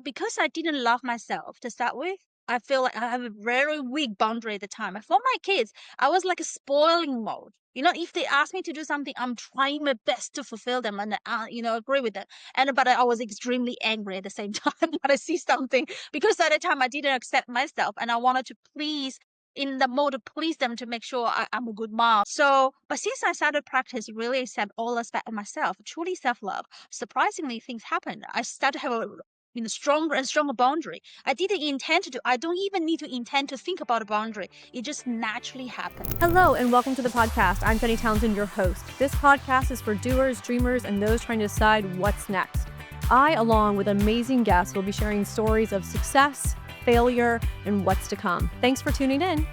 Because I didn't love myself to start with, I feel like I have a very weak boundary at the time. For my kids, I was like a spoiling mode. If they ask me to do something, I'm trying my best to fulfill them and, agree with them. But I was extremely angry at the same time when I see something because at the time I didn't accept myself and I wanted to please in the mode to please them to make sure I'm a good mom. So, but since I started practice really accept all aspects of myself, truly self-love, surprisingly things happened. I started to have a stronger and stronger boundary. I didn't intend to do. I don't even need to intend to think about a boundary. It just naturally happened. Hello and welcome to the podcast. I'm Jenny Townsend, your host. This podcast is for doers, dreamers, and those trying to decide what's next. I, along with amazing guests, will be sharing stories of success, failure, and what's to come. Thanks for tuning in.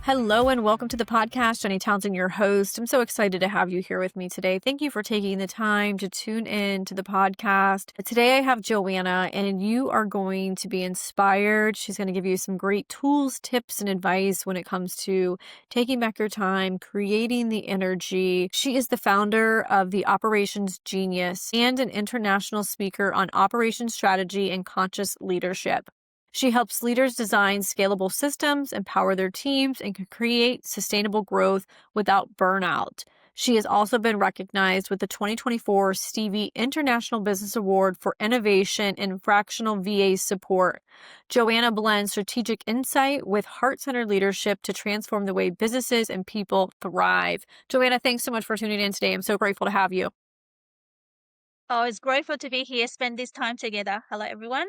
Hello and welcome to the podcast. Jenny Townsend, your host. I'm so excited to have you here with me today. Thank you for taking the time to tune in to the podcast. Today I have Joanna and you are going to be inspired. She's going to give you some great tools, tips, and advice when it comes to taking back your time, creating the energy. She is the founder of the Operations Genius and an international speaker on operations strategy and conscious leadership. She helps leaders design scalable systems, empower their teams, and can create sustainable growth without burnout. She has also been recognized with the 2024 Stevie International Business Award for Innovation in Fractional VA Support. Joanna blends strategic insight with heart-centered leadership to transform the way businesses and people thrive. Joanna, thanks so much for tuning in today. I'm so grateful to have you. Oh, it's grateful to be here, spend this time together. Hello, everyone.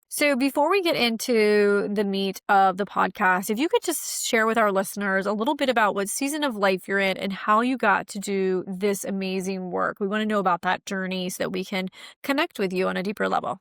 So before we get into the meat of the podcast, if you could just share with our listeners a little bit about what season of life you're in and how you got to do this amazing work. We want to know about that journey so that we can connect with you on a deeper level.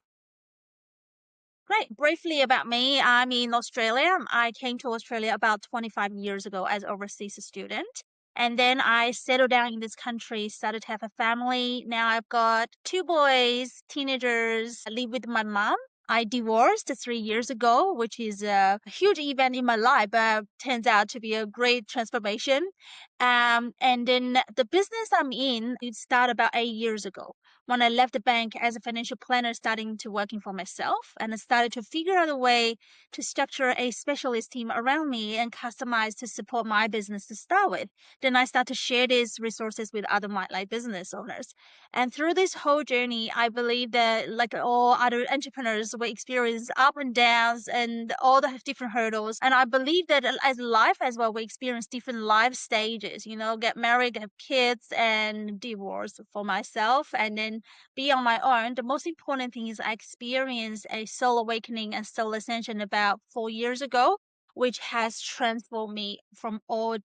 Great. Briefly about me, I'm in Australia. I came to Australia about 25 years ago as overseas student. And then I settled down in this country, started to have a family. Now I've got two boys, teenagers. I live with my mom. I divorced 3 years ago, which is a huge event in my life, but turns out to be a great transformation. And then the business I'm in, it started about 8 years ago when I left the bank as a financial planner, starting to working for myself, and I started to figure out a way to structure a specialist team around me and customize to support my business to start with. Then I start to share these resources with other like business owners. And through this whole journey, I believe that like all other entrepreneurs, we experience up and downs and all the different hurdles. And I believe that as life as well, we experience different life stages, get married, have kids, and divorce for myself. And then be on my own. The most important thing is I experienced a soul awakening and soul ascension about 4 years ago, which has transformed me from all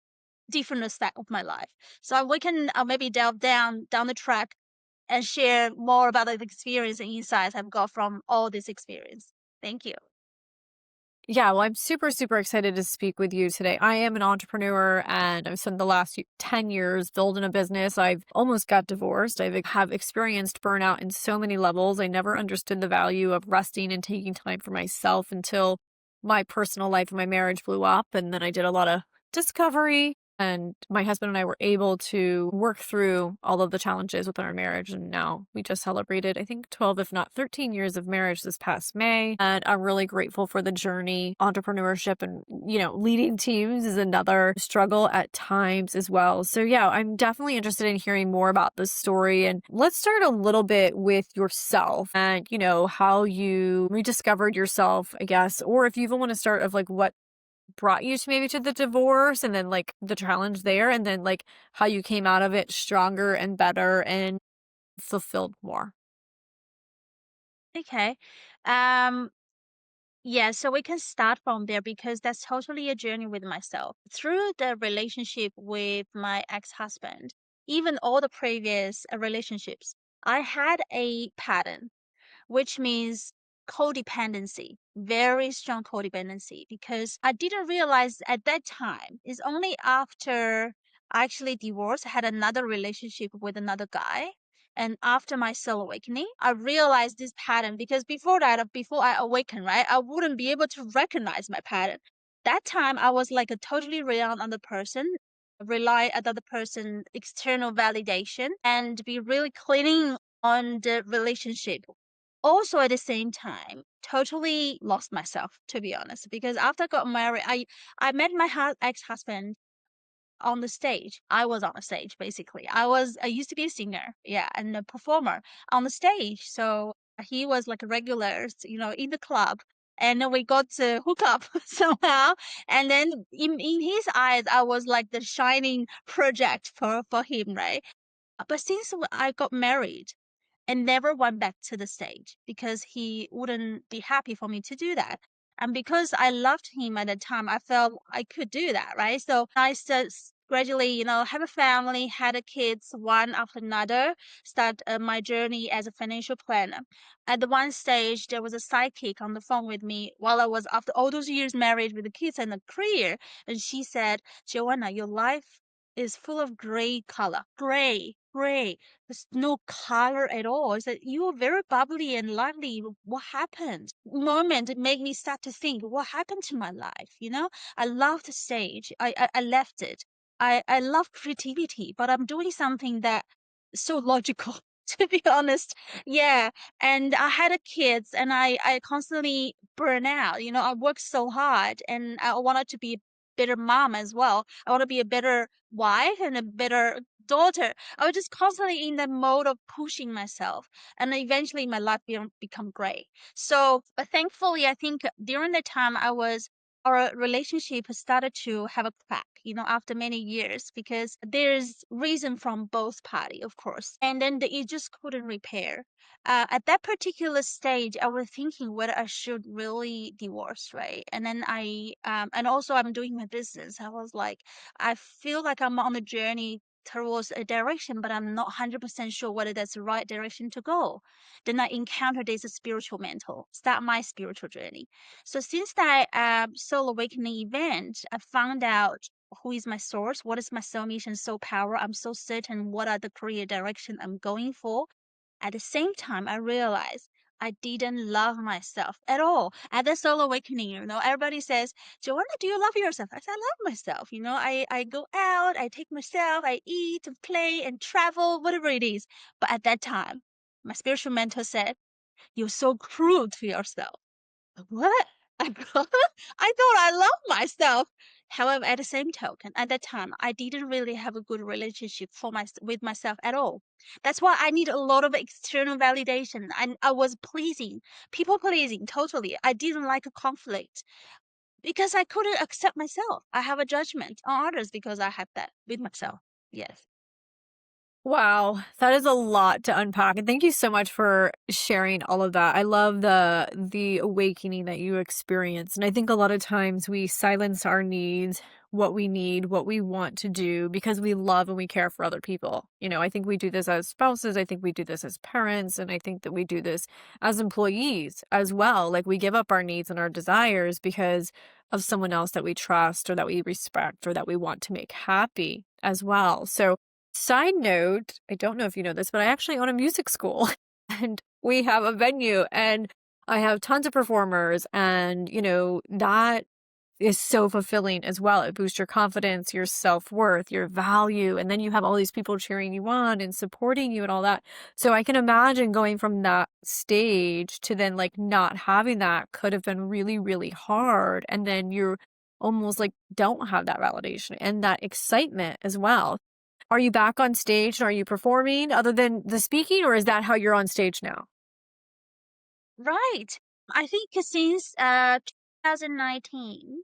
different aspects of my life. So we can maybe delve down the track and share more about the experience and insights I've got from all this experience. Thank you. Yeah, well, I'm super, super excited to speak with you today. I am an entrepreneur and I've spent the last 10 years building a business. I've almost got divorced. Have experienced burnout in so many levels. I never understood the value of resting and taking time for myself until my personal life and my marriage blew up. And then I did a lot of discovery. And my husband and I were able to work through all of the challenges within our marriage. And now we just celebrated, I think, 12, if not 13 years of marriage this past May. And I'm really grateful for the journey. Entrepreneurship and, leading teams is another struggle at times as well. So yeah, I'm definitely interested in hearing more about this story. And let's start a little bit with yourself and, how you rediscovered yourself, I guess, or if you even want to start of like what brought you to maybe to the divorce and then like the challenge there and then like how you came out of it stronger and better and fulfilled more. Okay. Yeah, so we can start from there because that's totally a journey with myself. Through the relationship with my ex-husband, even all the previous relationships, I had a pattern, which means codependency, very strong codependency, because I didn't realize at that time. It's only after I actually divorced, I had another relationship with another guy. And after my soul awakening, I realized this pattern because before that, before I awakened, right, I wouldn't be able to recognize my pattern. That time I was like a totally rely on the person, rely on the other person external validation and be really clinging on the relationship also at the same time, totally lost myself, to be honest, because after I got married, I met my ex-husband on the stage. I was on the stage basically. I used to be a singer, yeah, and a performer on the stage. So he was like a regular, in the club. And then we got to hook up somehow. And then in his eyes, I was like the shining project for him, right? But since I got married, and never went back to the stage because he wouldn't be happy for me to do that. And because I loved him at the time, I felt I could do that, right? So I gradually, have a family, had a kids one after another, start my journey as a financial planner. At the one stage, there was a sidekick on the phone with me while I was after all those years married with the kids and a career, and she said, "Joanna, your life is full of gray color, gray. There's no color at all. It's that you were very bubbly and lively. What happened? Moment it made me start to think, what happened to my life? I love the stage. I left it. I love creativity, but I'm doing something that is so logical, to be honest. Yeah. And I had a kids and I constantly burn out. I worked so hard and I wanted to be a better mom as well. I want to be a better wife and a better daughter. I was just constantly in the mode of pushing myself, and eventually my life become gray. So, but thankfully, I think during the time our relationship started to have a crack, after many years, because there's reason from both party, of course, and then it just couldn't repair. At that particular stage, I was thinking whether I should really divorce, right? And then and also I'm doing my business. I was like, I feel like I'm on a journey towards a direction, but I'm not 100% sure whether that's the right direction to go. Then I encountered this spiritual mentor, start my spiritual journey. So since that soul awakening event, I found out who is my source, what is my soul mission, soul power. I'm so certain what are the career direction I'm going for. At the same time, I realized I didn't love myself at all. At the soul awakening, everybody says, "Joanna, do you love yourself?" I said, "I love myself. I go out, I take myself, I eat and play and travel, whatever it is." But at that time, my spiritual mentor said, "You're so cruel to yourself." What? I thought I loved myself. However, at the same token, at that time, I didn't really have a good relationship with myself at all. That's why I need a lot of external validation. I was pleasing, people pleasing, totally. I didn't like a conflict because I couldn't accept myself. I have a judgment on others because I have that with myself. Yes. Wow, that is a lot to unpack, and thank you so much for sharing all of that. I love the awakening that you experienced, and I think a lot of times we silence our needs, what we need, what we want to do because we love and we care for other people. I think we do this as spouses, I think we do this as parents, and I think that we do this as employees as well. Like we give up our needs and our desires because of someone else that we trust or that we respect or that we want to make happy as well. So side note, I don't know if you know this, but I actually own a music school and we have a venue and I have tons of performers and, that is so fulfilling as well. It boosts your confidence, your self-worth, your value, and then you have all these people cheering you on and supporting you and all that. So I can imagine going from that stage to then like not having that could have been really, really hard. And then you're almost like don't have that validation and that excitement as well. Are you back on stage and are you performing other than the speaking, or is that how you're on stage now? Right. I think since 2019,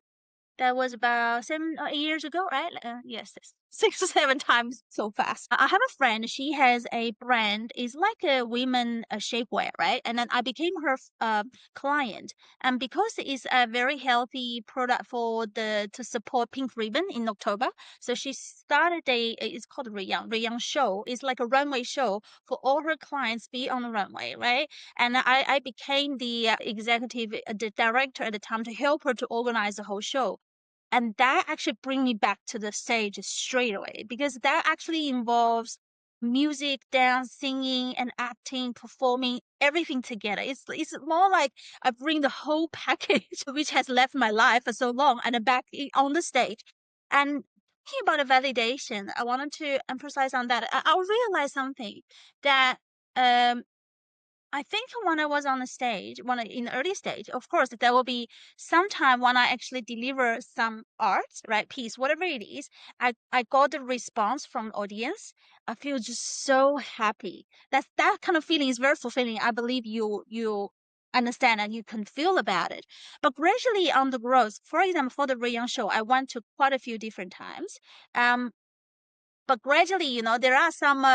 that was about 7 or 8 years ago, right? Yes, yes. 6 or 7 times so fast. I have a friend. She has a brand. It's like a women shapewear, right? And then I became her client, and because it's a very healthy product for the to support Pink Ribbon in October, so she started it's called Rayang show. It's like a runway show for all her clients be on the runway, right? And I became the executive, the director at the time to help her to organize the whole show, and that actually bring me back to the stage straight away because that actually involves music, dance, singing, and acting, performing everything together. It's more like I bring the whole package which has left my life for so long and back on the stage. And talking about the validation, I wanted to emphasize on that. I realized something that um I think when I was on the stage, in the early stage, of course, there will be some time when I actually deliver some art, right, piece, whatever it is. I got the response from audience. I feel just so happy. That kind of feeling is very fulfilling. I believe you understand and you can feel about it. But gradually on the growth, for example, for the Rayon show, I went to quite a few different times. Um, but gradually, there are some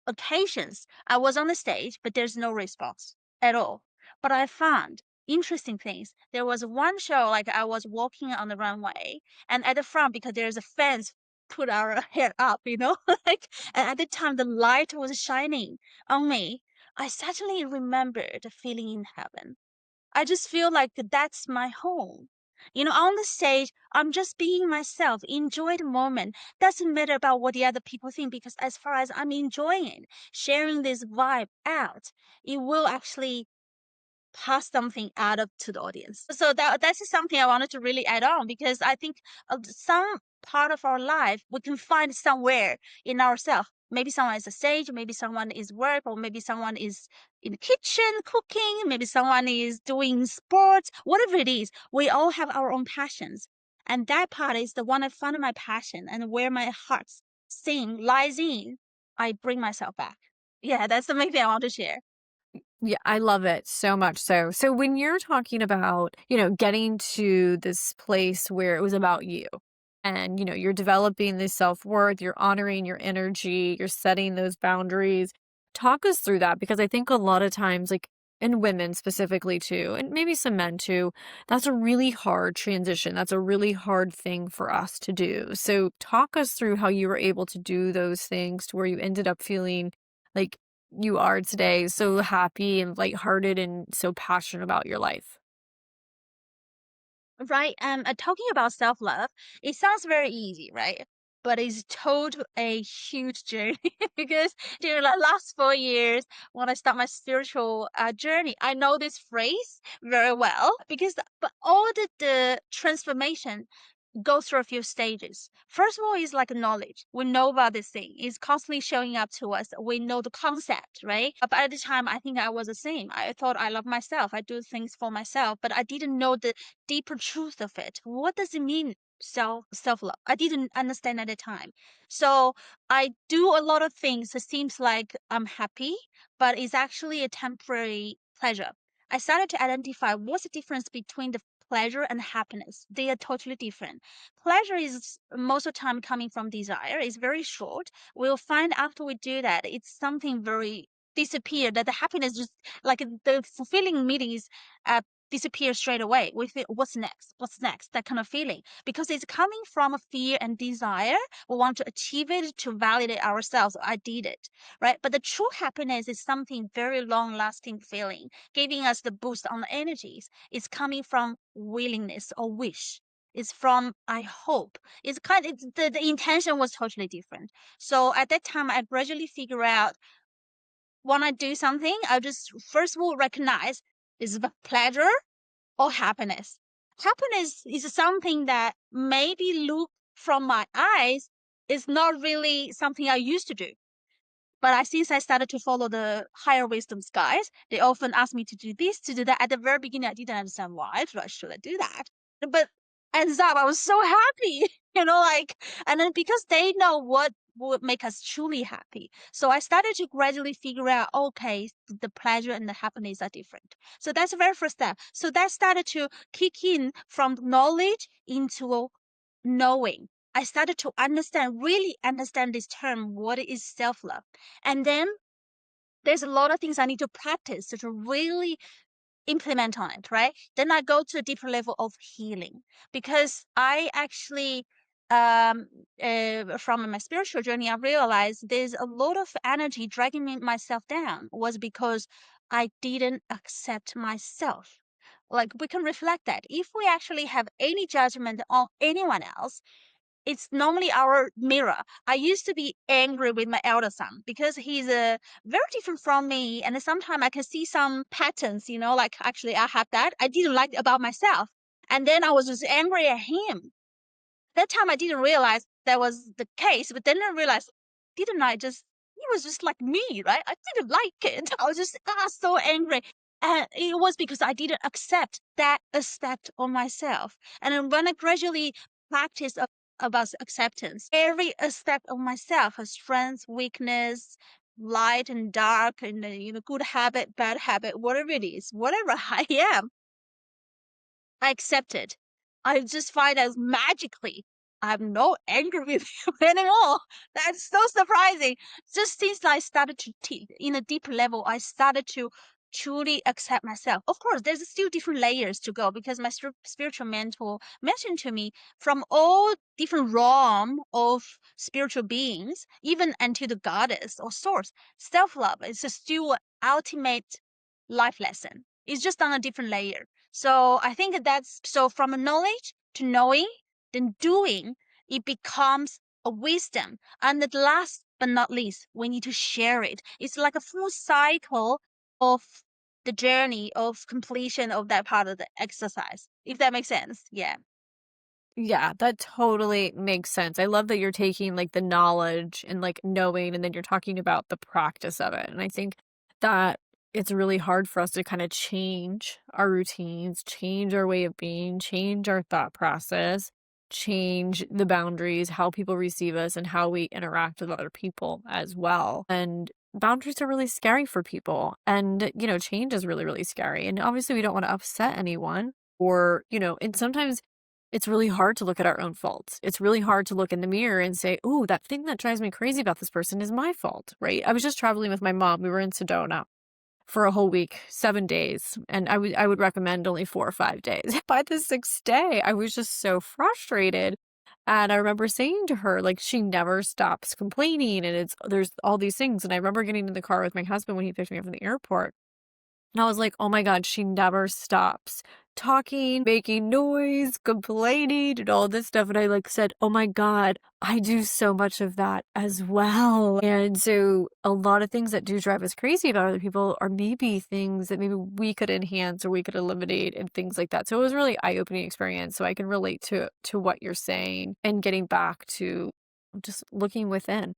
occasions I was on the stage, but there's no response at all. But I found interesting things. There was one show, like I was walking on the runway, and at the front, because there's a fence, put our head up, like, and at the time the light was shining on me. I suddenly remembered the feeling in heaven. I just feel like that's my home. On the stage, I'm just being myself, enjoy the moment. Doesn't matter about what the other people think, because as far as I'm enjoying it, sharing this vibe out, it will actually pass something out of to the audience. So that's something I wanted to really add on, because I think some part of our life we can find somewhere in ourselves. Maybe someone is a stage, maybe someone is work, or maybe someone is in the kitchen cooking, maybe someone is doing sports, whatever it is. We all have our own passions. And that part is the one I found my passion, and where my heart lies in, I bring myself back. Yeah, that's the main thing I want to share. Yeah, I love it so much so. So when you're talking about, getting to this place where it was about you and, you're developing this self-worth, you're honoring your energy, you're setting those boundaries. Talk us through that because I think a lot of times, like in women specifically too, and maybe some men too, that's a really hard transition. That's a really hard thing for us to do. So talk us through how you were able to do those things to where you ended up feeling like you are today, so happy and lighthearted and so passionate about your life. Right. Talking about self-love, it sounds very easy, right? But it's total a huge journey because during the last 4 years, when I start my spiritual journey, I know this phrase very well because but all the transformation go through a few stages. First of all, is like knowledge. We know about this thing. It's constantly showing up to us. We know the concept, right? But at the time, I think I was the same. I thought I love myself. I do things for myself, but I didn't know the deeper truth of it. What does it mean? Self love. I didn't understand at the time. So I do a lot of things. It seems like I'm happy, but it's actually a temporary pleasure. I started to identify what's the difference between the pleasure and happiness. They are totally different. Pleasure is most of the time coming from desire. It's very short. We'll find after we do that, it's something very disappear, that the happiness just like the fulfilling meaning is disappear straight away. We feel what's next? What's next? That kind of feeling. Because it's coming from a fear and desire. We want to achieve it to validate ourselves. I did it. Right. But the true happiness is something very long lasting feeling, giving us the boost on the energies. It's coming from willingness or wish. It's from I hope. The intention was totally different. So at that time I gradually figure out when I do something, I just first of all recognize is it pleasure or happiness. Happiness is something that maybe look from my eyes is not really something I used to do. But since I started to follow the higher wisdom's guides, they often ask me to do this, to do that. At the very beginning, I didn't understand why should I do that. But ends up, I was so happy, and then because they know what would make us truly happy. So I started to gradually figure out, okay, the pleasure and the happiness are different. So that's the very first step. So that started to kick in from knowledge into knowing. I started to really understand this term, what is self-love. And then there's a lot of things I need to practice to really implement on it, right? Then I go to a deeper level of healing because I actually, from my spiritual journey, I realized there's a lot of energy dragging myself down was because I didn't accept myself. Like we can reflect that. If we actually have any judgment on anyone else, it's normally our mirror. I used to be angry with my elder son because he's very different from me. And sometimes I can see some patterns, like actually I have that. I didn't like about myself. And then I was just angry at him. That time I didn't realize that was the case, but then I realized, didn't I just, was just like me, right? I didn't like it. I was just so angry. And it was because I didn't accept that aspect of myself. And then when I gradually practiced about acceptance, every aspect of myself, has strength, weakness, light and dark, and good habit, bad habit, whatever it is, whatever I am, I accept it. I just find as magically I'm no angry with him anymore. That's so surprising. Just since I started to in a deep level, I started to truly accept myself. Of course, there's still different layers to go because my spiritual mentor mentioned to me from all different realm of spiritual beings, even unto the goddess or source, self-love is still ultimate life lesson. It's just on a different layer. So I think that's so from a knowledge to knowing, then doing, it becomes a wisdom. And the last but not least, we need to share it. It's like a full cycle of the journey of completion of that part of the exercise, if that makes sense. Yeah. Yeah, that totally makes sense. I love that you're taking like the knowledge and like knowing, and then you're talking about the practice of it. And I think that it's really hard for us to kind of change our routines, change our way of being, change our thought process, change the boundaries, how people receive us, and how we interact with other people as well. And boundaries are really scary for people. And, change is really, really scary. And obviously, we don't want to upset anyone or, and sometimes it's really hard to look at our own faults. It's really hard to look in the mirror and say, "Ooh, that thing that drives me crazy about this person is my fault," right? I was just traveling with my mom. We were in Sedona for a whole week, 7 days, and I would recommend only 4 or 5 days. By the 6th day, I was just so frustrated, and I remember saying to her, like, she never stops complaining, and there's all these things, and I remember getting in the car with my husband when he picked me up from the airport, and I was like, "Oh my god, she never stops talking, making noise, complaining, and all this stuff." And I like said, "Oh my god, I do so much of that as well." And so a lot of things that do drive us crazy about other people are maybe things that maybe we could enhance or we could eliminate and things like that. So it was a really eye-opening experience. So I can relate to what you're saying and getting back to just looking within.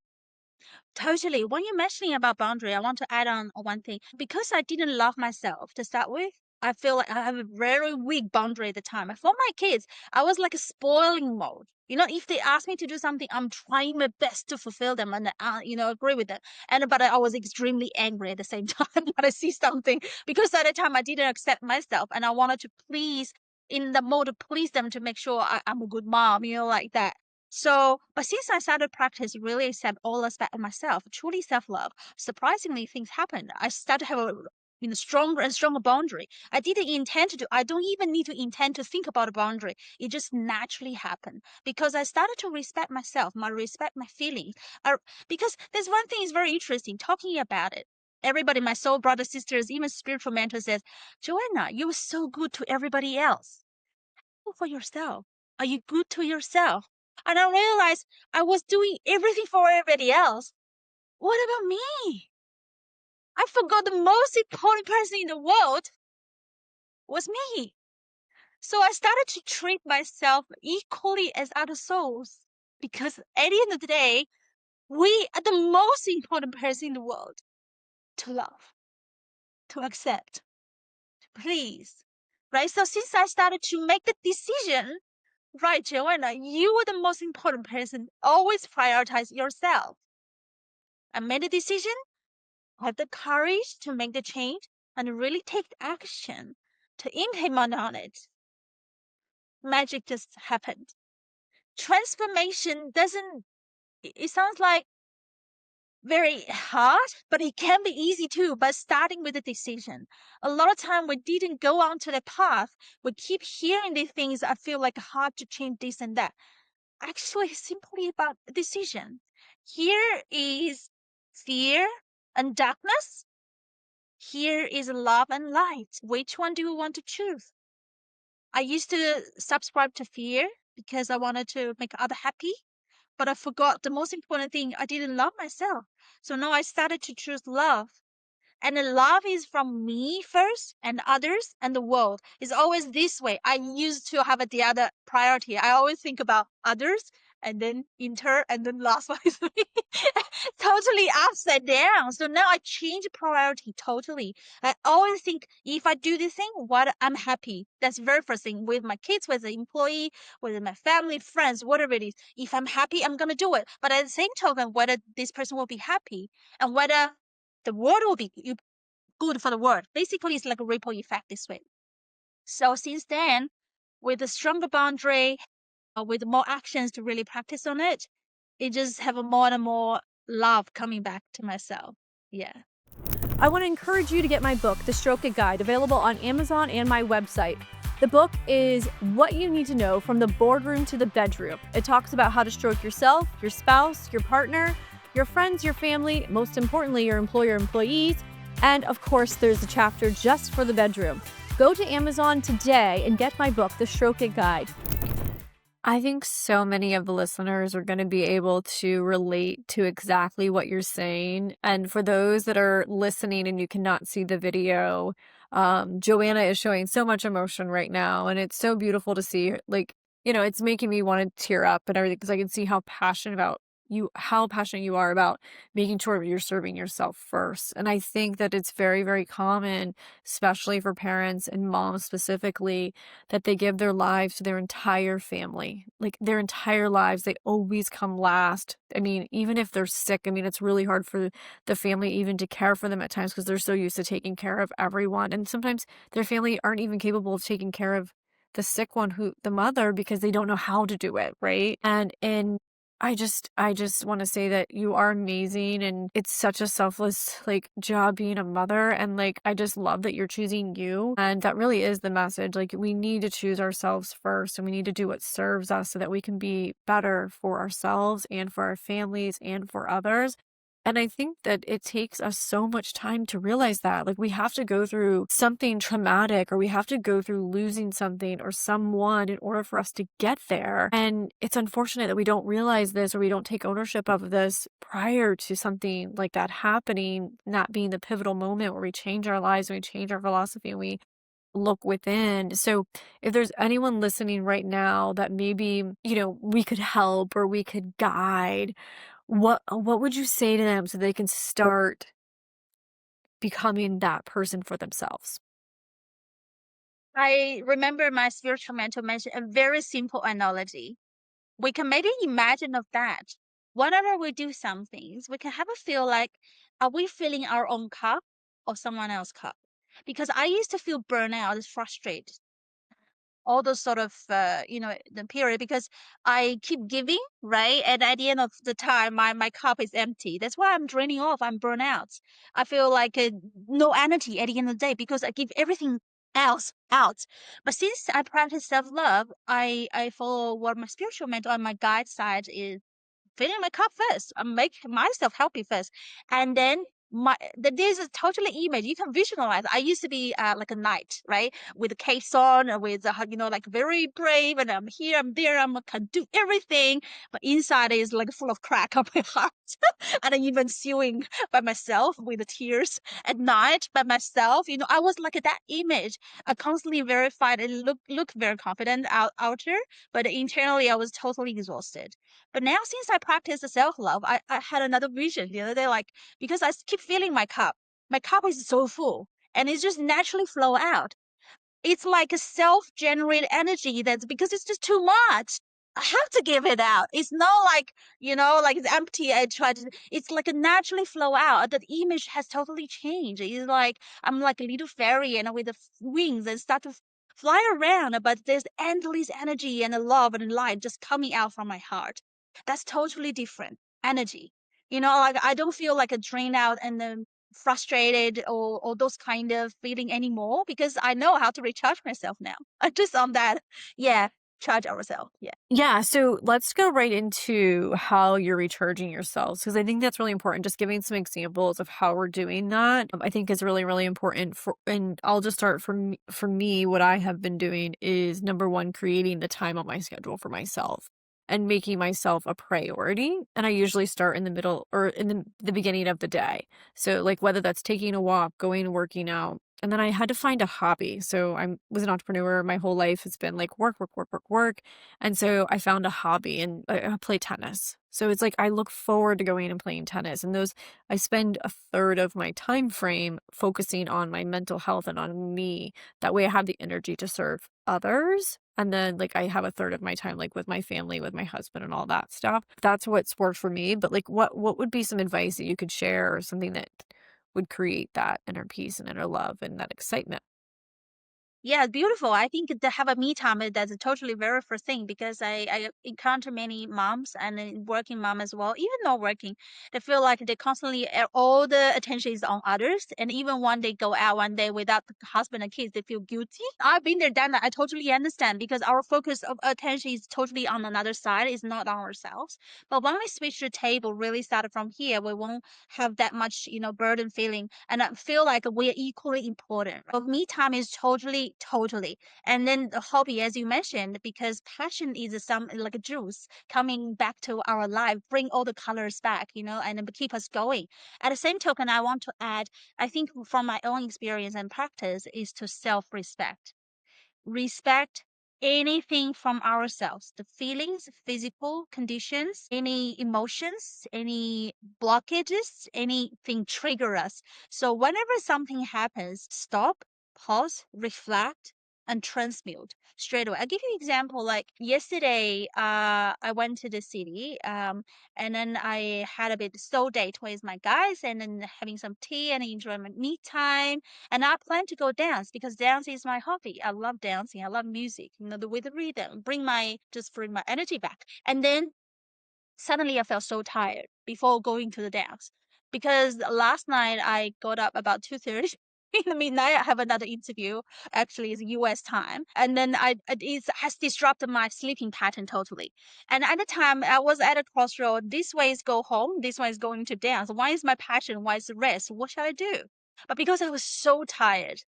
Totally. When you're mentioning about boundary, I want to add on one thing. Because I didn't love myself to start with, I feel like I have a very weak boundary at the time. For my kids, I was like a spoiling mode. If they ask me to do something, I'm trying my best to fulfill them and, agree with them. But I was extremely angry at the same time when I see something because at the time I didn't accept myself and I wanted to please in the mode of please them to make sure I'm a good mom, like that. So, but since I started practice really accept all aspects of myself, truly self-love, surprisingly things happened. I started to have a stronger and stronger boundary. I didn't intend to do. I don't even need to intend to think about a boundary. It just naturally happened because I started to respect myself, respect my feelings. Because there's one thing is very interesting talking about it. Everybody, my soul brothers, sisters, even spiritual mentor says, Joanna, you were so good to everybody else. For yourself. Are you good to yourself? And I realized I was doing everything for everybody else. What about me? I forgot the most important person in the world was me. So I started to treat myself equally as other souls. Because at the end of the day, we are the most important person in the world to love, to accept, to please. Right? So since I started to make the decision, right, Joanna, you are the most important person. Always prioritize yourself. I made a decision, have the courage to make the change, and really take action to implement on it. Magic just happened. Transformation doesn't, it sounds like very hard, but it can be easy too by starting with a decision. A lot of time we didn't go on to the path. We keep hearing these things. I feel like hard to change this and that. Actually simply about decision. Here is fear and darkness. Here is love and light. Which one do you want to choose? I used to subscribe to fear because I wanted to make others happy, but I forgot the most important thing. I didn't love myself. So now I started to choose love. And the love is from me first and others and the world. It's always this way. I used to have the other priority. I always think about others and then intern, and then last one is me. Totally upside down. So now I change priority totally. I always think if I do this thing, what I'm happy. That's very first thing with my kids, with the employee, with my family, friends, whatever it is. If I'm happy, I'm gonna do it. But at the same token, whether this person will be happy and whether the world will be good for the world. Basically, it's like a ripple effect this way. So since then, with a stronger boundary, with more actions to really practice on it, it just have a more and more love coming back to myself. Yeah. I want to encourage you to get my book, The Stroke It Guide, available on Amazon and my website. The book is what you need to know from the boardroom to the bedroom. It talks about how to stroke yourself, your spouse, your partner, your friends, your family, most importantly, your employer, employees, and of course, there's a chapter just for the bedroom. Go to Amazon today and get my book, The Stroke It Guide. I think so many of the listeners are going to be able to relate to exactly what you're saying. And for those that are listening and you cannot see the video, Joanna is showing so much emotion right now. And it's so beautiful to see. Like, it's making me want to tear up and everything because I can see how passionate you are about making sure you're serving yourself first. And I think that it's very, very common, especially for parents and moms specifically, that they give their lives to their entire family, like their entire lives. They always come last. I mean, even if they're sick, I mean, it's really hard for the family even to care for them at times because they're so used to taking care of everyone. And sometimes their family aren't even capable of taking care of the sick one, the mother, because they don't know how to do it, right? And I just want to say that you are amazing and it's such a selfless like job being a mother, and like I just love that you're choosing you, and that really is the message. Like we need to choose ourselves first and we need to do what serves us so that we can be better for ourselves and for our families and for others. And I think that it takes us so much time to realize that. Like, we have to go through something traumatic or we have to go through losing something or someone in order for us to get there. And it's unfortunate that we don't realize this or we don't take ownership of this prior to something like that happening, not being the pivotal moment where we change our lives and we change our philosophy and we look within. So if there's anyone listening right now that maybe, we could help or we could guide, what would you say to them so they can start becoming that person for themselves? I remember my spiritual mentor mentioned a very simple analogy. We can maybe imagine of that. Whenever we do some things, we can have a feel like, are we filling our own cup or someone else's cup? Because I used to feel burnout, frustrated, all those sort of the period, because I keep giving, right, and at the end of the time my cup is empty. That's why I'm draining off, I'm burnt out. I feel like no energy at the end of the day because I give everything else out. But since I practice self-love, I follow what my spiritual mentor on my guide side is filling my cup first. I make myself happy first, and then there's a totally image you can visualize. I used to be like a knight, right, with a capes on, with like very brave, and I'm here, I'm there, can do everything, but inside is like full of crack on my heart, and I'm even sewing by myself with the tears at night by myself. I was like that image. I constantly verified and look very confident outer, but internally I was totally exhausted. But now, since I practice the self-love, I had another vision the other day, like, because I keep filling my cup is so full and it just naturally flow out. It's like a self-generated energy that's because it's just too much. I have to give it out. It's not like, like it's empty. It's like a naturally flow out. The image has totally changed. It's like, I'm like a little fairy and with the wings and start to fly around, but there's endless energy and love and light just coming out from my heart. That's totally different energy. Like I don't feel like a drained out and then frustrated or those kind of feeling anymore because I know how to recharge myself now. I just on that, yeah, charge ourselves. Yeah. Yeah, so let's go right into how you're recharging yourselves because I think that's really important. Just giving some examples of how we're doing that, I think is really, really important. And I'll just start for me. What I have been doing is number one, creating the time on my schedule for myself and making myself a priority. And I usually start in the middle or in the beginning of the day. So like whether that's taking a walk, going and working out, And then I had to find a hobby. So I was an entrepreneur. My whole life has been like work, work, work, work, work. And so I found a hobby and I play tennis. So it's like I look forward to going and playing tennis. And those I spend a third of my time frame focusing on my mental health and on me. That way I have the energy to serve others. And then like I have a third of my time like with my family, with my husband and all that stuff. That's what's worked for me. But like what would be some advice that you could share or something that would create that inner peace and inner love and that excitement? Yeah, beautiful. I think to have a me time, that's a totally very first thing because I encounter many moms and working mom as well. Even not working, they feel like they constantly all the attention is on others, and even when they go out one day without the husband and kids, they feel guilty. I've been there, done that. I totally understand because our focus of attention is totally on another side, is not on ourselves. But when we switch the table, really started from here, we won't have that much, burden feeling. And I feel like we're equally important. But me time is totally, totally. And then the hobby, as you mentioned, because passion is some like a juice coming back to our life, bring all the colors back, and then keep us going. At the same token, I want to add, I think from my own experience and practice is to self-respect. Respect anything from ourselves, the feelings, physical conditions, any emotions, any blockages, anything trigger us. So whenever something happens, stop, pause, reflect, and transmute straight away. I'll give you an example. Like yesterday, I went to the city, and then I had a bit soul date with my guys, and then having some tea and enjoying my me time. And I plan to go dance because dance is my hobby. I love dancing. I love music, with the rhythm, bring my energy back. And then suddenly I felt so tired before going to the dance because last night I got up about 2:30 in the midnight. I have another interview. Actually, it's US time, and then it has disrupted my sleeping pattern totally. And at the time, I was at a crossroad. This way is go home. This one is going to dance. Why is my passion? Why is the rest? What shall I do? But because I was so tired,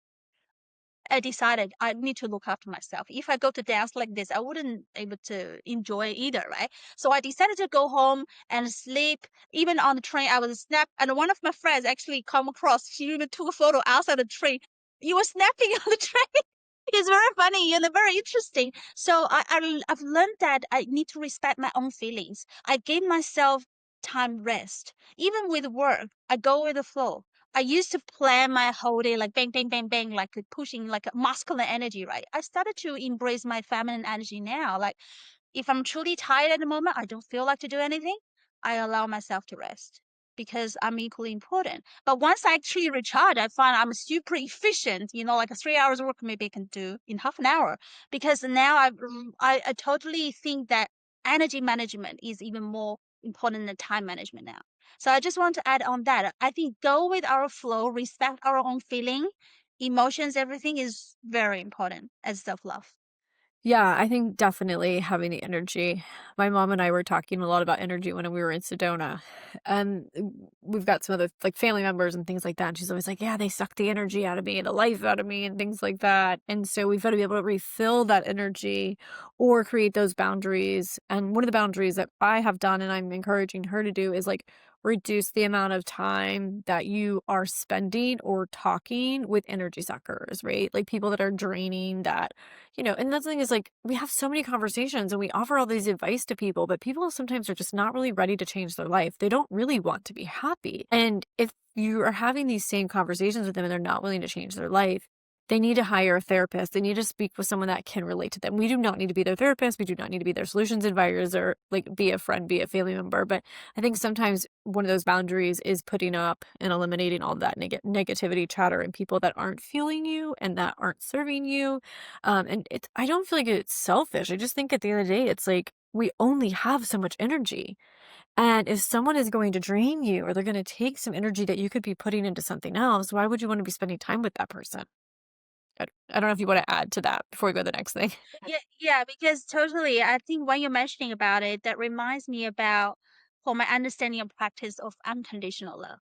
I decided I need to look after myself. If I go to dance like this, I wouldn't able to enjoy either, right? So I decided to go home and sleep. Even on the train, I was snap. And one of my friends actually come across. She even took a photo outside the train. You were snapping on the train. It's very funny and very interesting. So I've learned that I need to respect my own feelings. I gave myself time rest. Even with work, I go with the flow. I used to plan my whole day like bang, bang, bang, bang, like pushing like a masculine energy, right? I started to embrace my feminine energy now. Like if I'm truly tired at the moment, I don't feel like to do anything, I allow myself to rest because I'm equally important. But once I actually recharge, I find I'm super efficient, like a 3 hours work maybe I can do in half an hour because now I totally think that energy management is even more important than time management now. So I just want to add on that. I think go with our flow, respect our own feeling, emotions, everything is very important as self-love. Yeah, I think definitely having the energy. My mom and I were talking a lot about energy when we were in Sedona. And we've got some other like family members and things like that. And she's always like, yeah, they suck the energy out of me and the life out of me and things like that. And so we've got to be able to refill that energy or create those boundaries. And one of the boundaries that I have done and I'm encouraging her to do is like reduce the amount of time that you are spending or talking with energy suckers, right? Like people that are draining that and that's the thing is like we have so many conversations and we offer all these advice to people, but people sometimes are just not really ready to change their life. They don't really want to be happy. And if you are having these same conversations with them and they're not willing to change their life, they need to hire a therapist. They need to speak with someone that can relate to them. We do not need to be their therapist. We do not need to be their solutions advisors or like be a friend, be a family member. But I think sometimes one of those boundaries is putting up and eliminating all that negativity chatter and people that aren't feeling you and that aren't serving you. And I don't feel like it's selfish. I just think at the end of the day, it's like we only have so much energy. And if someone is going to drain you or they're going to take some energy that you could be putting into something else, why would you want to be spending time with that person? I don't know if you want to add to that before we go to the next thing. Yeah, yeah, because totally. I think when you're mentioning about it, that reminds me about for my understanding and practice of unconditional love.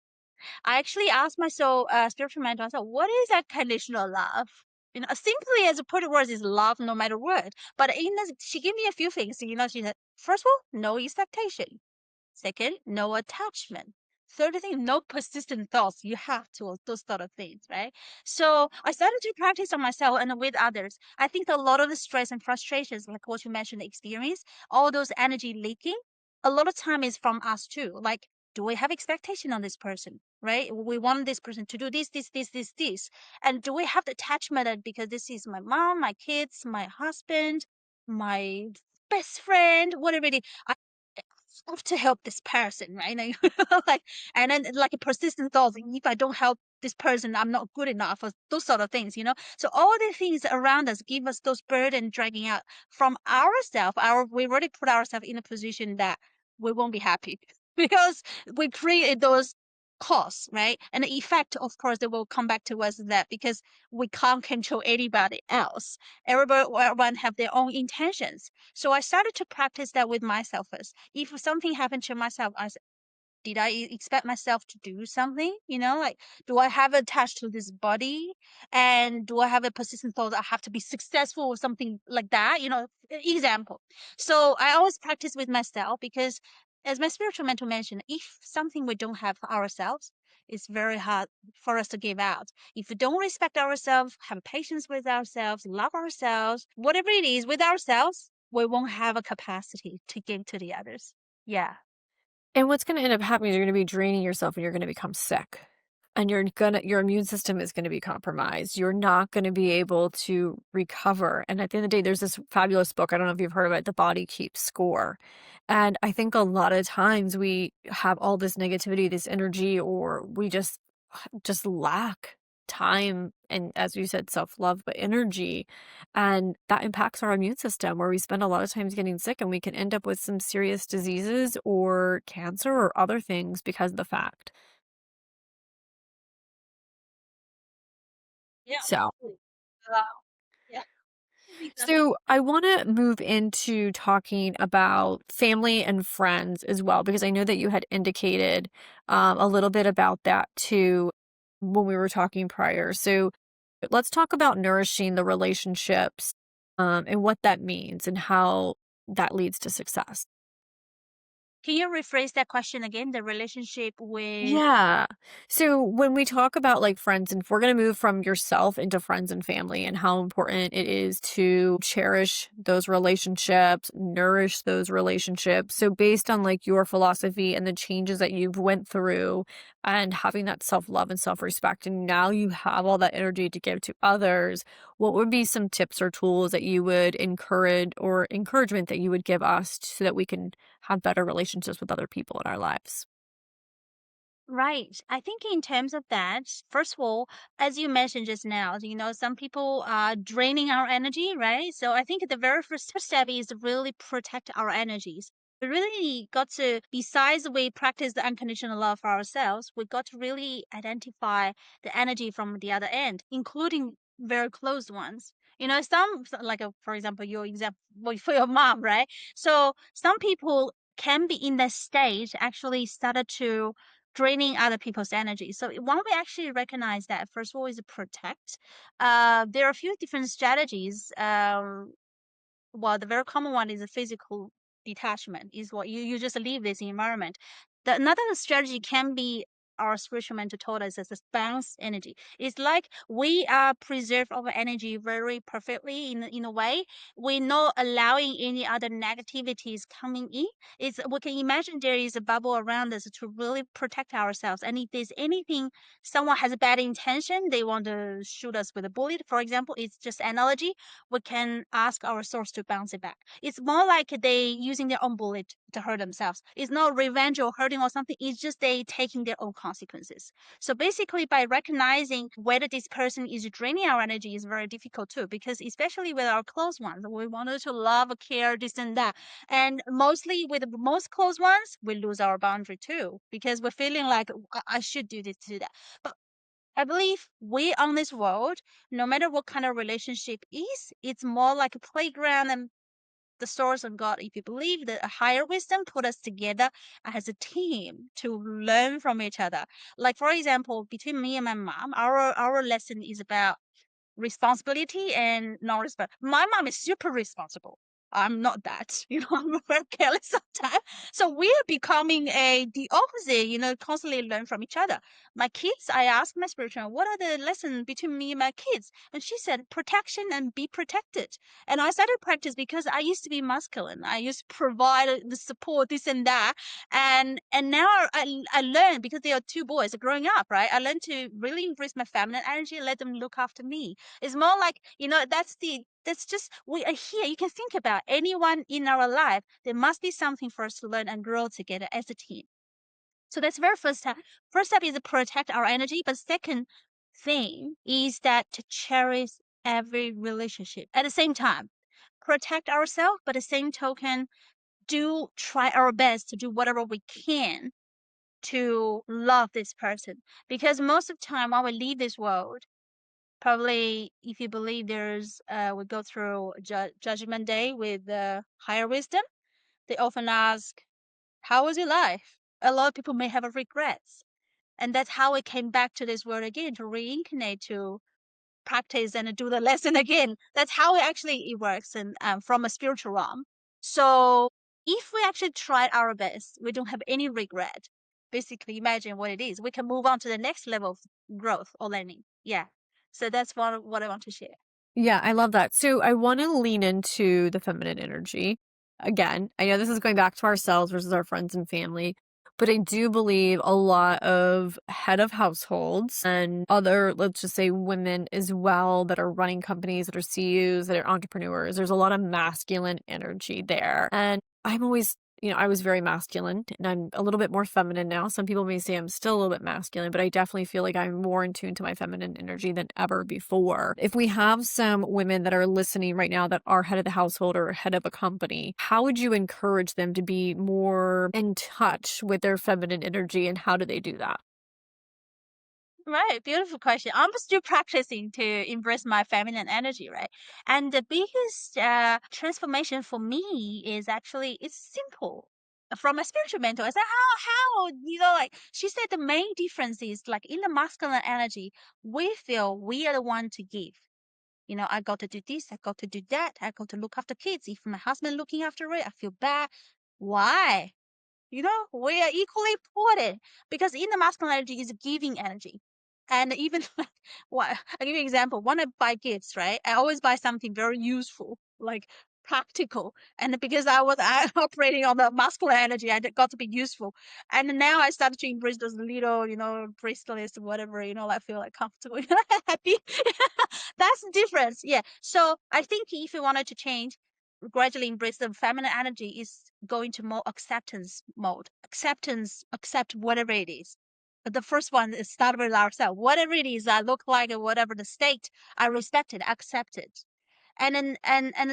I actually asked myself, spiritual mentor, I said, what is unconditional love? Simply as a put words is love no matter what. But she gave me a few things. She said, first of all, no expectation. Second, no attachment. third thing, no persistent thoughts. You have to those sort of things, right? So I started to practice on myself and with others. I think a lot of the stress and frustrations, like what you mentioned, the experience, all those energy leaking, a lot of time is from us too. Like, do we have expectation on this person? Right? We want this person to do this. And do we have the attachment that because this is my mom, my kids, my husband, my best friend, whatever it is, I have to help this person, right? Like, and then like a persistent thought, if I don't help this person, I'm not good enough, or those sort of things. So all the things around us give us those burden dragging out from ourselves. We already put ourselves in a position that we won't be happy because we create those costs, right? And the effect, of course, they will come back to us that because we can't control anybody else. Everyone have their own intentions. So I started to practice that with myself first. If something happened to myself, did I expect myself to do something? Like, do I have attached to this body? And do I have a persistent thought that I have to be successful or something like that? Example. So I always practice with myself because, as my spiritual mentor mentioned, if something we don't have for ourselves, it's very hard for us to give out. If we don't respect ourselves, have patience with ourselves, love ourselves, whatever it is with ourselves, we won't have a capacity to give to the others. Yeah. And what's gonna end up happening is you're gonna be draining yourself and you're gonna become sick. And your immune system is gonna be compromised. You're not gonna be able to recover. And at the end of the day, there's this fabulous book, I don't know if you've heard of it, The Body Keeps Score. And I think a lot of times we have all this negativity, this energy, or we just lack time and, as you said, self-love, but energy. And that impacts our immune system where we spend a lot of times getting sick and we can end up with some serious diseases or cancer or other things because of the fact. Yeah, So, absolutely. Wow. Yeah, exactly. so I want to move into talking about family and friends as well, because I know that you had indicated a little bit about that too when we were talking prior. So let's talk about nourishing the relationships, and what that means and how that leads to success. Can you rephrase that question again? The relationship with. Yeah. So when we talk about like friends, and if we're going to move from yourself into friends and family and how important it is to cherish those relationships, nourish those relationships. So based on like your philosophy and the changes that you've went through and having that self-love and self-respect, and now you have all that energy to give to others, what would be some tips or tools that you would encourage or encouragement that you would give us so that we can have better relationships with other people in our lives? Right. I think in terms of that, first of all, as you mentioned just now, some people are draining our energy, right? So I think the very first step is to really protect our energies. We really got to, besides we practice the unconditional love for ourselves, we got to really identify the energy from the other end, including very close ones. Like, for example, your example for your mom, right? So some people can be in that stage actually started to draining other people's energy. So when we actually recognize that, first of all, is protect. There are a few different strategies. Well, the very common one is a physical detachment, is what you just leave this environment. Another strategy can be our spiritual mentor told us as a bounce energy. It's like we preserve our energy very perfectly in a way. We're not allowing any other negativities coming in. It's we can imagine there is a bubble around us to really protect ourselves. And if there's anything, someone has a bad intention, they want to shoot us with a bullet, for example, it's just analogy, we can ask our source to bounce it back. It's more like they using their own bullet to hurt themselves. It's not revenge or hurting or something. It's just they taking their own consequences. So basically, by recognizing whether this person is draining our energy is very difficult too, because especially with our close ones, we wanted to love, care, this and that. And mostly with the most close ones, we lose our boundary too, because we're feeling like I should do this, do that. But I believe we on this world, no matter what kind of relationship is, it's more like a playground and the source of God. If you believe that a higher wisdom put us together as a team to learn from each other. Like for example, between me and my mom, our lesson is about responsibility and non-responsibility. My mom is super responsible. I'm not that, I'm very careless sometimes. So we're becoming the opposite, constantly learn from each other. My kids, I asked my spiritual, what are the lessons between me and my kids? And she said, protection and be protected. And I started practice because I used to be masculine. I used to provide the support, this and that. And now I learned, because there are two boys growing up, right? I learned to really embrace my feminine energy and let them look after me. It's more like, that's just, we are here. You can think about anyone in our life. There must be something for us to learn and grow together as a team. So that's the very first step. First step is to protect our energy. But second thing is that to cherish every relationship at the same time. Protect ourselves, but at the same token, do try our best to do whatever we can to love this person. Because most of the time when we leave this world, probably if you believe there's we go through judgment day with higher wisdom, they often ask, how was your life? A lot of people may have regrets, and that's how we came back to this world again, to reincarnate, to practice and do the lesson again. That's how it works, and from a spiritual realm. So if we actually tried our best, we don't have any regret. Basically, imagine what it is. We can move on to the next level of growth or learning. Yeah. So that's what I want to share. Yeah, I love that. So I want to lean into the feminine energy. Again, I know this is going back to ourselves versus our friends and family, but I do believe a lot of head of households and other, let's just say women as well, that are running companies, that are CEOs, that are entrepreneurs. There's a lot of masculine energy there. And I'm always, I was very masculine and I'm a little bit more feminine now. Some people may say I'm still a little bit masculine, but I definitely feel like I'm more in tune to my feminine energy than ever before. If we have some women that are listening right now that are head of the household or head of a company, how would you encourage them to be more in touch with their feminine energy, and how do they do that? Right, beautiful question. I'm still practicing to embrace my feminine energy, right? And the biggest transformation for me is actually, it's simple. From a spiritual mentor, I said, how, like she said, the main difference is like in the masculine energy, we feel we are the one to give. I got to do this, I got to do that, I got to look after kids. If my husband looking after it, I feel bad. Why? We are equally important, because in the masculine energy is giving energy. And even like, what I'll give you an example. When I buy gifts, right? I always buy something very useful, like practical. And because I operating on the masculine energy, got to be useful. And now I started to embrace those little, bracelets, whatever, I feel like comfortable, happy. That's the difference. Yeah. So I think if you wanted to change, gradually embrace the feminine energy, is going to more acceptance mode. Accept whatever it is. The first one is start with ourselves. Whatever it is, I look like, whatever the state, I respect it, accept it. And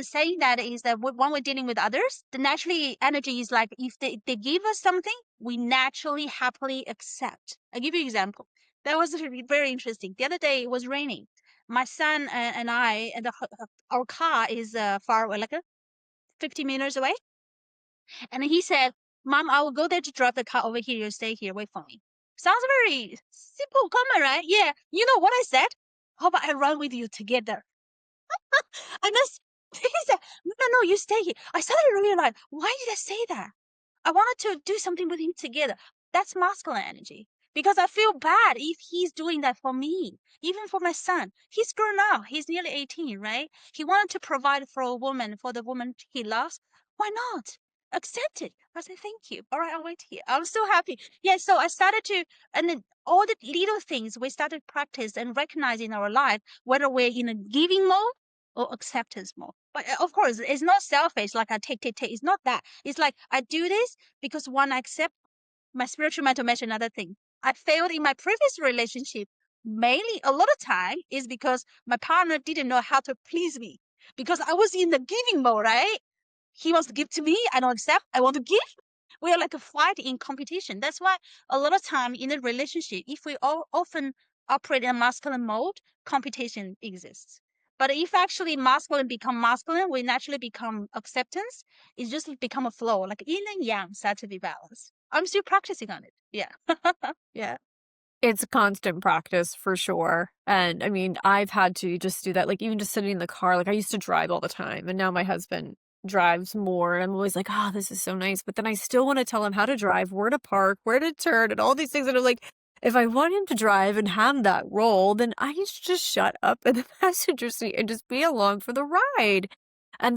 saying that is that when we're dealing with others, the naturally energy is like, if they give us something, we naturally happily accept. I'll give you an example. That was very interesting. The other day it was raining. My son and I, and our car is far away, like 50 meters away. And he said, Mom, I will go there to drop the car over here. You stay here. Wait for me. Sounds very simple comment, right? Yeah. You know what I said? How about I run with you together? And that's, he said, no, no, no, you stay here. I suddenly realized, why did I say that? I wanted to do something with him together. That's masculine energy. Because I feel bad if he's doing that for me, even for my son. He's grown up. He's nearly 18, right? He wanted to provide for a woman, for the woman he loves. Why not? Accept it. I said, thank you. All right, I'll wait here. I'm so happy. Yeah, so I started to, and then all the little things we started practice and recognize in our life, whether we're in a giving mode or acceptance mode. But of course, it's not selfish, like I take. It's not that. It's like I do this because one, I accept. My spiritual mentor mentioned another thing. I failed in my previous relationship. Mainly, a lot of time is because my partner didn't know how to please me, because I was in the giving mode, right? He wants to give to me, I don't accept. I want to give. We are like a fight in competition. That's why a lot of time in a relationship, if we all often operate in a masculine mode, competition exists. But if actually masculine become masculine, we naturally become acceptance. It's just become a flow, like yin and yang start to be balanced. I'm still practicing on it. Yeah. Yeah. It's a constant practice for sure. And I mean, I've had to just do that, like even just sitting in the car, like I used to drive all the time and now my husband drives more. And I'm always like, oh, this is so nice. But then I still want to tell him how to drive, where to park, where to turn, and all these things. And I'm like, if I want him to drive and have that role, then I need to just shut up in the passenger seat and just be along for the ride. And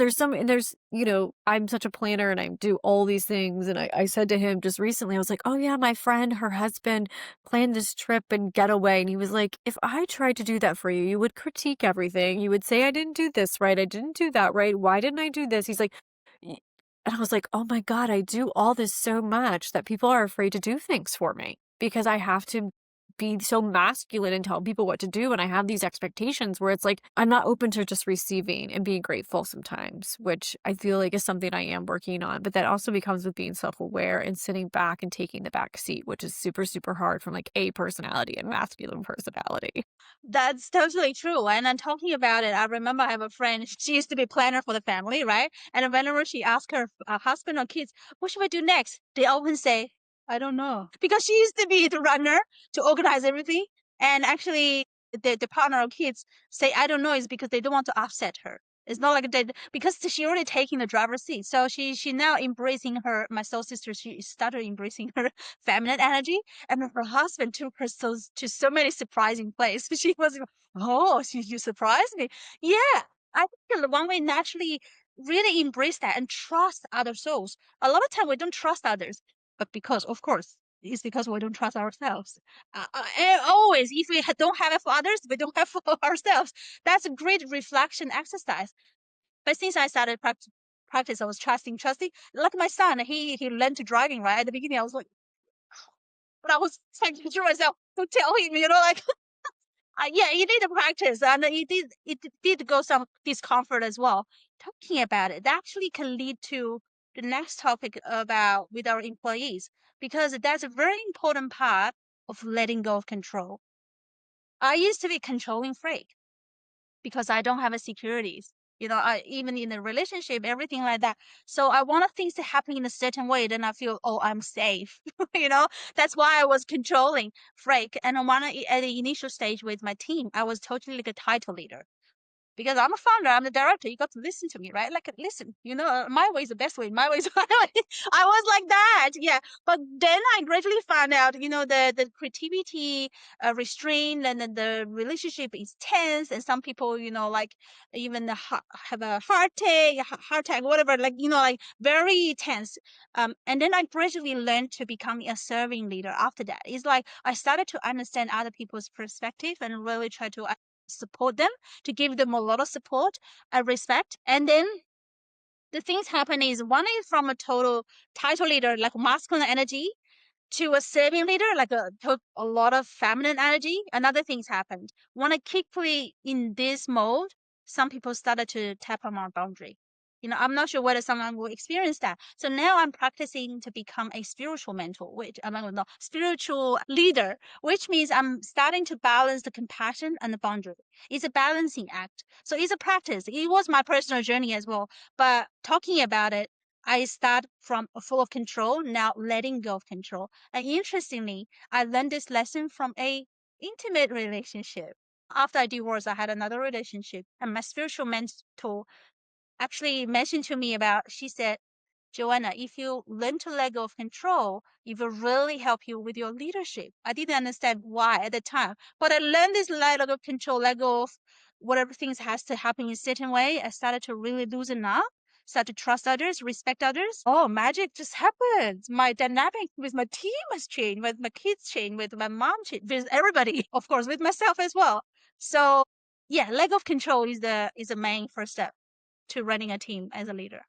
I'm such a planner and I do all these things. And I said to him just recently, I was like, oh yeah, my friend, her husband planned this trip and getaway. And he was like, if I tried to do that for you, you would critique everything. You would say, I didn't do this right. I didn't do that right. Why didn't I do this? He's like, and I was like, oh my God, I do all this so much that people are afraid to do things for me because I have to be so masculine and tell people what to do. And I have these expectations where it's like, I'm not open to just receiving and being grateful sometimes, which I feel like is something I am working on. But that also becomes with being self-aware and sitting back and taking the back seat, which is super, super hard from like A personality and masculine personality. That's totally true. And then talking about it, I remember I have a friend, she used to be planner for the family, right? And whenever she asked her husband or kids, what should I do next? They often say, I don't know. Because she used to be the runner to organize everything. And actually, the partner or kids say, I don't know, is because they don't want to upset her. It's not like they, because she already taking the driver's seat. So she now embracing her, my soul sister, she started embracing her feminine energy. And her husband took her to so many surprising places. She was, oh, you surprised me. Yeah, I think the one way naturally really embrace that and trust other souls. A lot of time we don't trust others, but because, of course, it's because we don't trust ourselves. And always, if we don't have it for others, we don't have it for ourselves. That's a great reflection exercise. But since I started practice, I was trusting. Like my son, he learned to driving right at the beginning. I was like, but I was thinking to myself, don't tell him, like, yeah, he did practice and it did go some discomfort as well. Talking about it, that actually can lead to the next topic about with our employees, because that's a very important part of letting go of control. I used to be controlling freak because I don't have a securities. Even in a relationship, everything like that. So I want things to happen in a certain way, then I feel, oh, I'm safe. you know, that's why I was controlling freak. And I want to, at the initial stage with my team, I was totally like a title leader because I'm a founder, I'm the director. You got to listen to me, right? Like, listen, my way is the best way. My way is my way. I was like that, yeah. But then I gradually found out, the creativity restrained, and then the relationship is tense, and some people, like even have a heart attack, whatever, like like very tense. And then I gradually learned to become a serving leader. After that, it's like I started to understand other people's perspective and really try to support them, to give them a lot of support and respect. And then the things happen is, one is from a total title leader, like masculine energy, to a serving leader, like a lot of feminine energy. Another things happened. When I quickly in this mode, some people started to tap on my boundary. I'm not sure whether someone will experience that. So now I'm practicing to become a spiritual mentor, which I'm not spiritual leader, which means I'm starting to balance the compassion and the boundary. It's a balancing act. So it's a practice. It was my personal journey as well. But talking about it, I start from full of control, now letting go of control. And interestingly, I learned this lesson from a intimate relationship. After I divorced, I had another relationship, and my spiritual mentor actually mentioned to me about, she said, Joanna, if you learn to let go of control, it will really help you with your leadership. I didn't understand why at the time, but I learned this let go of control, let go of whatever things has to happen in a certain way. I started to really loosen up, start to trust others, respect others. Oh, magic just happened. My dynamic with my team has changed, with my kids changed, with my mom changed, with everybody, of course, with myself as well. So yeah, let go of control is the main first step to running a team as a leader.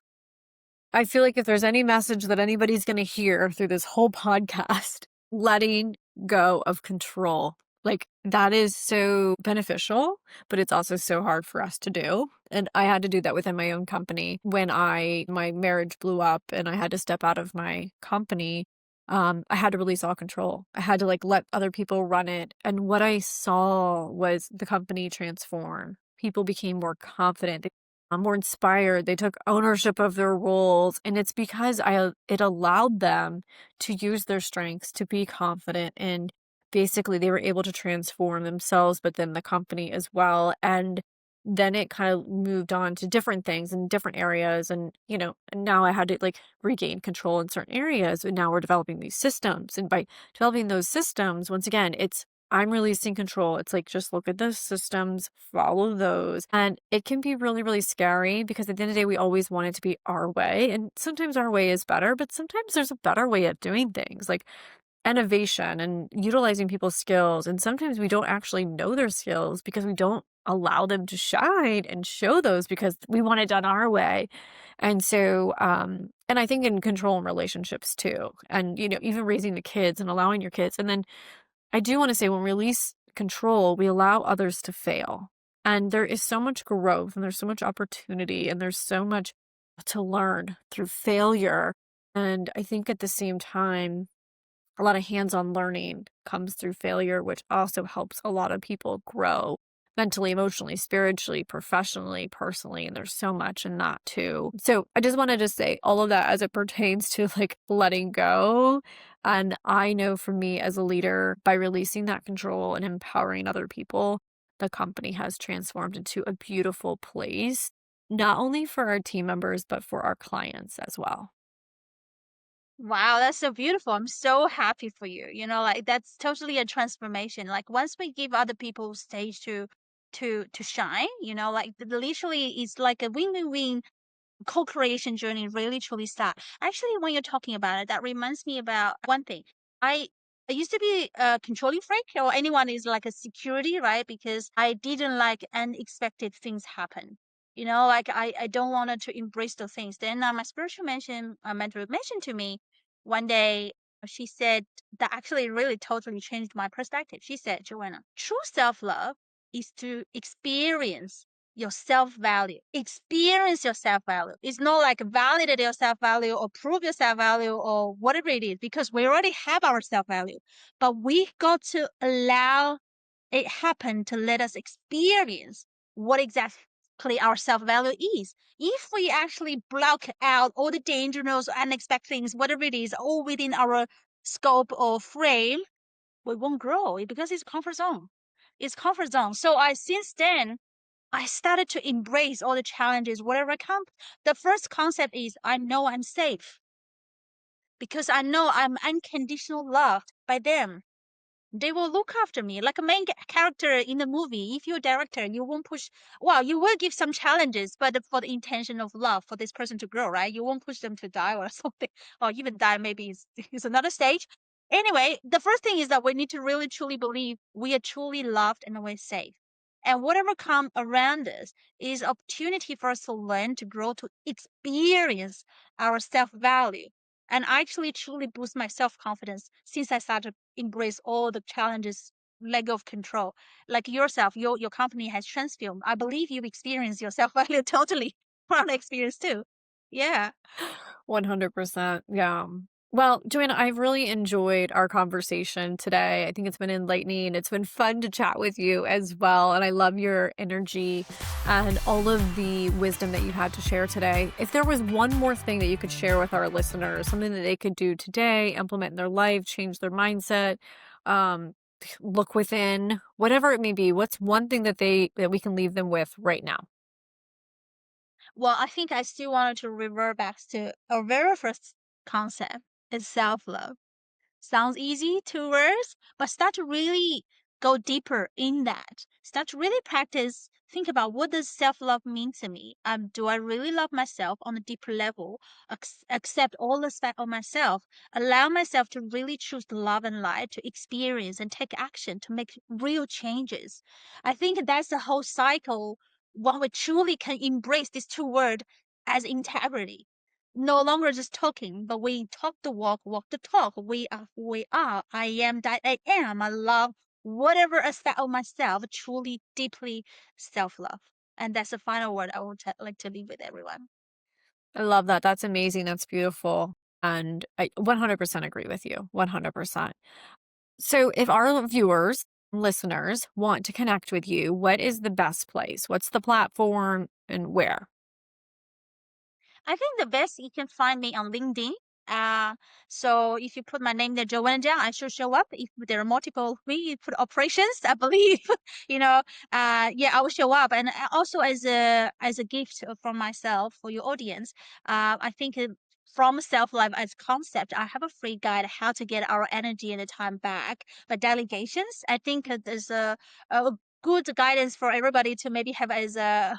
I feel like if there's any message that anybody's going to hear through this whole podcast, letting go of control. Like, that is so beneficial, but it's also so hard for us to do. And I had to do that within my own company when my marriage blew up and I had to step out of my company. I had to release all control. I had to let other people run it. And what I saw was the company transform. People became more confident, more inspired. They took ownership of their roles. And it's because it allowed them to use their strengths to be confident. And basically, they were able to transform themselves, but then the company as well. And then it kind of moved on to different things in different areas. And, and now I had to like regain control in certain areas. And now we're developing these systems. And by developing those systems, once again, I'm releasing control. It's like, just look at those systems, follow those. And it can be really, really scary because at the end of the day, we always want it to be our way. And sometimes our way is better, but sometimes there's a better way of doing things. Like innovation and utilizing people's skills. And sometimes we don't actually know their skills because we don't allow them to shine and show those because we want it done our way. And so, and I think in control in relationships too, and, even raising the kids and allowing your kids. And then I do want to say when we release control, we allow others to fail. And there is so much growth and there's so much opportunity and there's so much to learn through failure. And I think at the same time, a lot of hands-on learning comes through failure, which also helps a lot of people grow mentally, emotionally, spiritually, professionally, personally, and there's so much in that too. So I just wanted to say all of that as it pertains to like letting go. And I know for me as a leader, by releasing that control and empowering other people, the company has transformed into a beautiful place, not only for our team members, but for our clients as well. Wow, that's so beautiful. I'm so happy for you. Like that's totally a transformation. Like once we give other people stage to shine, like literally it's like a win-win-win co-creation journey really truly start. Actually, when you're talking about it, that reminds me about one thing. I I used to be a controlling freak, or anyone is like a security, right? Because I didn't like unexpected things happen. Like I don't want to embrace those things. Then my spiritual mentor mentioned to me one day. She said that actually really totally changed my perspective. She said, Joanna, true self love is to experience your self-value. Experience your self-value. It's not like validate your self-value or prove your self-value or whatever it is, because we already have our self-value. But we got to allow it happen to let us experience what exactly our self-value is. If we actually block out all the dangerous, unexpected things, whatever it is, all within our scope or frame, we won't grow because it's comfort zone. It's comfort zone. So since then I started to embrace all the challenges, whatever comes. The first concept is I know I'm safe because I know I'm unconditional loved by them. They will look after me like a main character in the movie. If you're a director, you won't push. Well, you will give some challenges, but for the intention of love for this person to grow, right? You won't push them to die or something, or even die. Maybe is another stage. Anyway, the first thing is that we need to really truly believe we are truly loved and we're safe. And whatever come around us is opportunity for us to learn, to grow, to experience our self-value. And I actually truly boost my self-confidence since I started embrace all the challenges, let go of control. Like yourself, your company has transformed. I believe you experience your self-value totally from experience too. Yeah. 100%. Yeah. Well, Joanna, I've really enjoyed our conversation today. I think it's been enlightening. It's been fun to chat with you as well. And I love your energy and all of the wisdom that you had to share today. If there was one more thing that you could share with our listeners, something that they could do today, implement in their life, change their mindset, um, look within, whatever it may be, what's one thing that we can leave them with right now? Well, I think I still wanted to revert back to our very first concept is self-love. Sounds easy to words, but start to really go deeper in that. Start to really practice. Think about what does self-love mean to me? Do I really love myself on a deeper level? Accept all aspects of myself. Allow myself to really choose to love and light, to experience and take action, to make real changes. I think that's the whole cycle. When we truly can embrace these two words as integrity, no longer just talking, but we talk the walk, walk the talk. We are who we are. I am that I am. I love whatever aspect of myself, truly, deeply self love. And that's the final word I would like to leave with everyone. I love that. That's amazing. That's beautiful. And I 100% agree with you. 100%. So, if our viewers, listeners want to connect with you, what is the best place? What's the platform and where? I think the best you can find me on LinkedIn. So if you put my name there, Joanna Zhang, I should show up. If there are multiple me, you put operations, I believe, yeah, I will show up. And also as a gift from myself for your audience, I think from self-love as concept, I have a free guide how to get our energy and the time back. But delegations, I think there's a good guidance for everybody to maybe have as a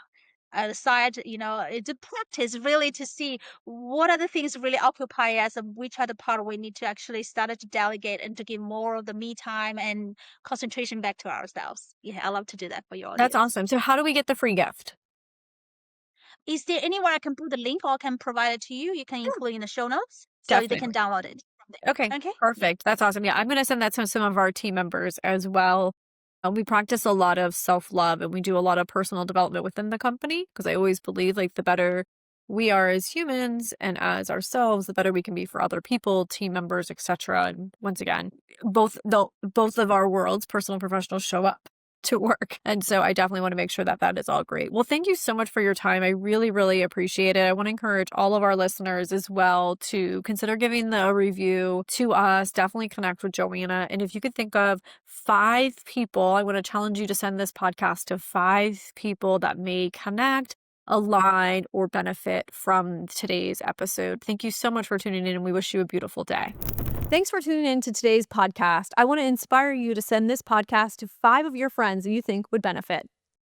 side, to practice really to see what are the things really occupy us and which are the part we need to actually start to delegate and to give more of the me time and concentration back to ourselves. Yeah, I love to do that for your That's audience. awesome. So how do we get the free gift? Is there anywhere I can put the link or I can provide it to you? You can Yeah, include in the show notes so they can definitely. download it from Okay, there. Okay? Yeah. perfect. That's awesome. Yeah, I'm going to send that to some of our team members as well. We practice a lot of self-love and we do a lot of personal development within the company because I always believe like the better we are as humans and as ourselves, the better we can be for other people, team members, etc. And once again, both of our worlds, personal and professional, show up to work. And so I definitely want to make sure that that is all great. Well, thank you so much for your time. I really, really appreciate it. I want to encourage all of our listeners as well to consider giving the review to us. Definitely connect with Joanna. And if you could think of 5 people, I want to challenge you to send this podcast to 5 people that may connect, align, or benefit from today's episode. Thank you so much for tuning in, and we wish you a beautiful day. Thanks for tuning in to today's podcast. I want to inspire you to send this podcast to 5 of your friends that you think would benefit.